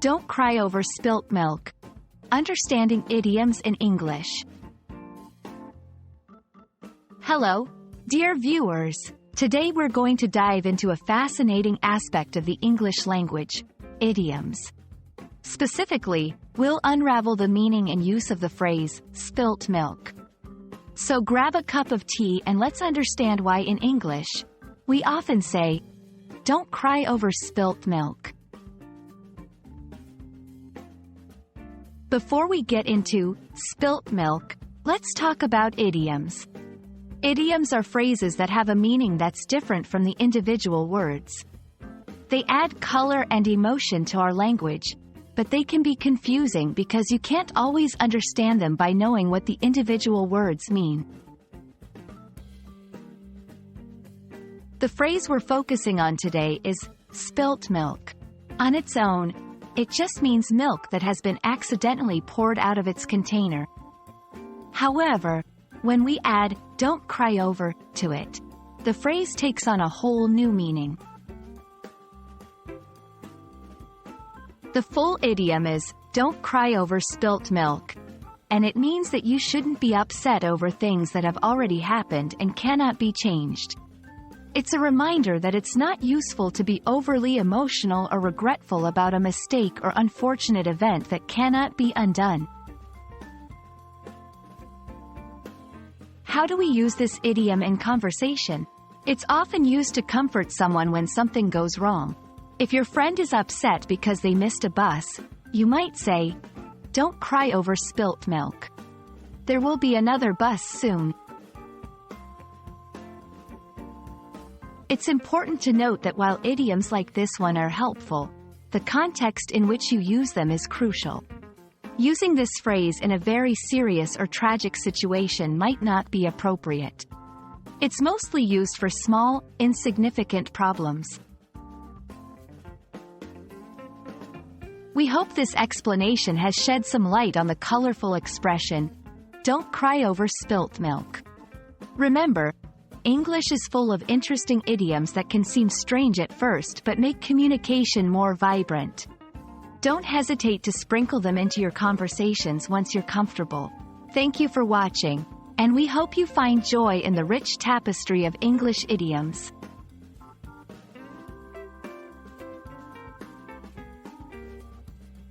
Don't cry over spilt milk. Understanding idioms in English. Hello, dear viewers. Today we're going to dive into a fascinating aspect of the English language, idioms. Specifically, we'll unravel the meaning and use of the phrase, spilt milk. So grab a cup of tea and let's understand why in English, we often say, don't cry over spilt milk. Before we get into spilt milk, let's talk about idioms. Idioms are phrases that have a meaning that's different from the individual words. They add color and emotion to our language, but they can be confusing because you can't always understand them by knowing what the individual words mean. The phrase we're focusing on today is spilt milk. On its own, it just means milk that has been accidentally poured out of its container. However, when we add "don't cry over" to it, the phrase takes on a whole new meaning. The full idiom is, don't cry over spilt milk, and it means that you shouldn't be upset over things that have already happened and cannot be changed. It's a reminder that it's not useful to be overly emotional or regretful about a mistake or unfortunate event that cannot be undone. How do we use this idiom in conversation? It's often used to comfort someone when something goes wrong. If your friend is upset because they missed a bus, you might say, don't cry over spilt milk. There will be another bus soon. It's important to note that while idioms like this one are helpful, the context in which you use them is crucial. Using this phrase in a very serious or tragic situation might not be appropriate. It's mostly used for small, insignificant problems. We hope this explanation has shed some light on the colorful expression, don't cry over spilt milk. Remember, English is full of interesting idioms that can seem strange at first but make communication more vibrant. Don't hesitate to sprinkle them into your conversations once you're comfortable. Thank you for watching, and we hope you find joy in the rich tapestry of English idioms.